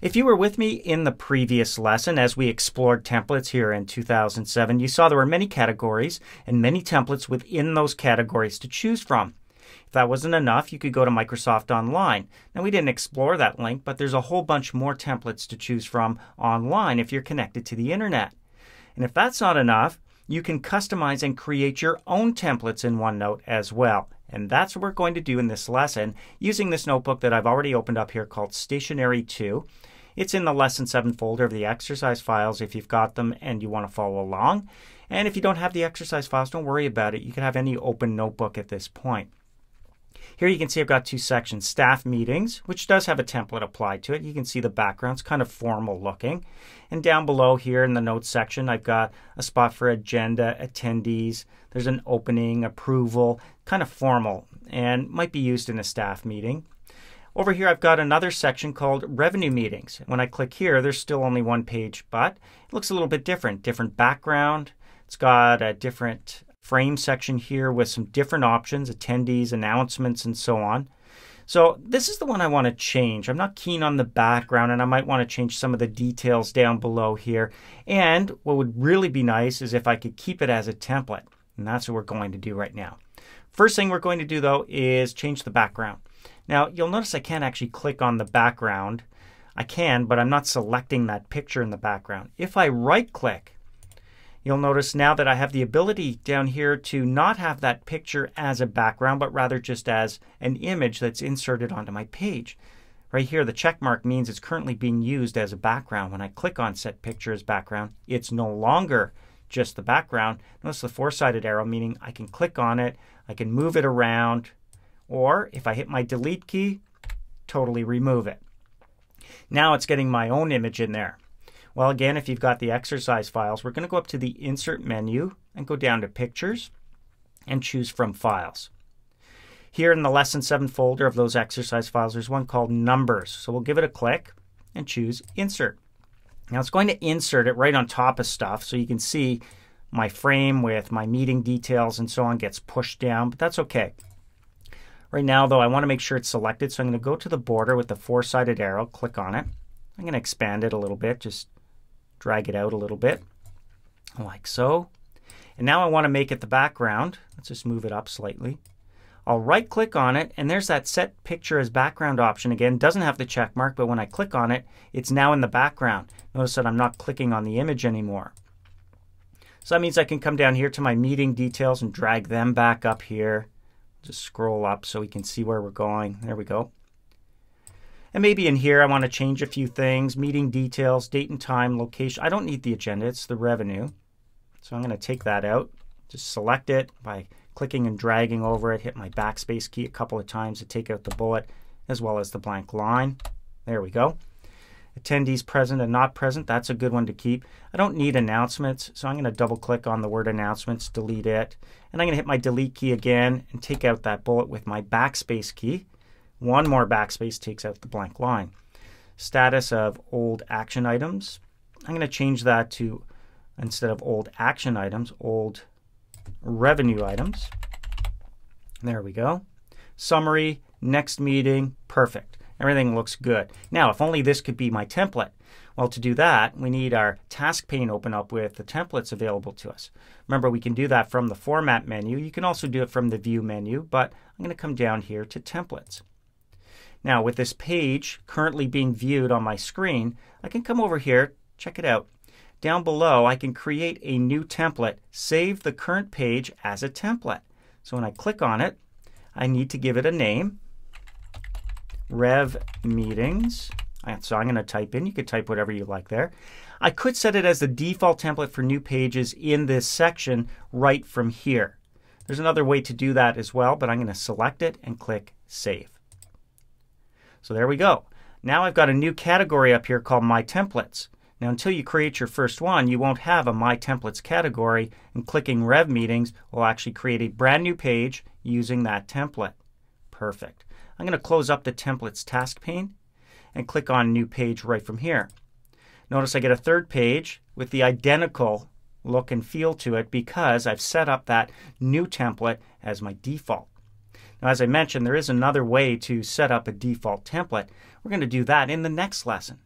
If you were with me in the previous lesson as we explored templates here in 2007, you saw there were many categories and many templates within those categories to choose from. If that wasn't enough, you could go to Microsoft Online. Now, we didn't explore that link, but there's a whole bunch more templates to choose from online if you're connected to the internet. And if that's not enough, you can customize and create your own templates in OneNote as well. And that's what we're going to do in this lesson using this notebook that I've already opened up here called Stationery 2. It's in the Lesson 7 folder of the exercise files if you've got them and you want to follow along. And if you don't have the exercise files, don't worry about it. You can have any open notebook at this point. Here you can see I've got two sections, staff meetings, which does have a template applied to it. You can see the background's kind of formal looking. And down below here in the notes section, I've got a spot for agenda, attendees. There's an opening, approval, kind of formal, and might be used in a staff meeting. Over here, I've got another section called revenue meetings. When I click here, there's still only one page, but it looks a little bit different. Different background. It's got a different frame section here with some different options, attendees, announcements, and so on. So this is the one I want to change. I'm not keen on the background, and I might want to change some of the details down below here. And what would really be nice is if I could keep it as a template. And that's what we're going to do right now. First thing we're going to do, though, is change the background. Now, you'll notice I can't actually click on the background. I can, but I'm not selecting that picture in the background. If I right-click, you'll notice now that I have the ability down here to not have that picture as a background, but rather just as an image that's inserted onto my page. Right here, the check mark means it's currently being used as a background. When I click on Set Picture as Background, it's no longer just the background. Notice the four-sided arrow, meaning I can click on it, I can move it around, or if I hit my Delete key, totally remove it. Now it's getting my own image in there. Well, again, if you've got the exercise files, we're going to go up to the Insert menu and go down to Pictures and choose from Files. Here in the Lesson 7 folder of those exercise files, there's one called Numbers. So we'll give it a click and choose Insert. Now it's going to insert it right on top of stuff, so you can see my frame with my meeting details and so on gets pushed down, but that's okay. Right now, though, I want to make sure it's selected, so I'm going to go to the border with the four-sided arrow, click on it. I'm going to expand it a little bit, just drag it out a little bit, like so. And now I want to make it the background. Let's just move it up slightly. I'll right-click on it, and there's that Set Picture as Background option again. Doesn't have the check mark, but when I click on it, it's now in the background. Notice that I'm not clicking on the image anymore. So that means I can come down here to my meeting details and drag them back up here. Just scroll up so we can see where we're going. There we go. And maybe in here I want to change a few things. Meeting details, date and time, location. I don't need the agenda, it's the revenue. So I'm going to take that out. Just select it by clicking and dragging over it. Hit my backspace key a couple of times to take out the bullet as well as the blank line. There we go. Attendees present and not present, that's a good one to keep. I don't need announcements, so I'm going to double click on the word announcements, delete it. And I'm going to hit my delete key again and take out that bullet with my backspace key. One more backspace takes out the blank line. Status of old action items. I'm going to change that to, instead of old action items, old revenue items. There we go. Summary, next meeting, perfect. Everything looks good. Now, if only this could be my template. Well, to do that, we need our task pane open up with the templates available to us. Remember, we can do that from the Format menu. You can also do it from the View menu, but I'm going to come down here to Templates. Now, with this page currently being viewed on my screen, I can come over here, check it out. Down below, I can create a new template, save the current page as a template. So when I click on it, I need to give it a name. Rev Meetings. So I'm going to type in. You could type whatever you like there. I could set it as the default template for new pages in this section right from here. There's another way to do that as well, but I'm going to select it and click Save. So there we go. Now I've got a new category up here called My Templates. Now until you create your first one, you won't have a My Templates category, and clicking Rev Meetings will actually create a brand new page using that template. Perfect. I'm going to close up the Templates task pane and click on New Page right from here. Notice I get a third page with the identical look and feel to it because I've set up that new template as my default. Now, as I mentioned, there is another way to set up a default template. We're going to do that in the next lesson.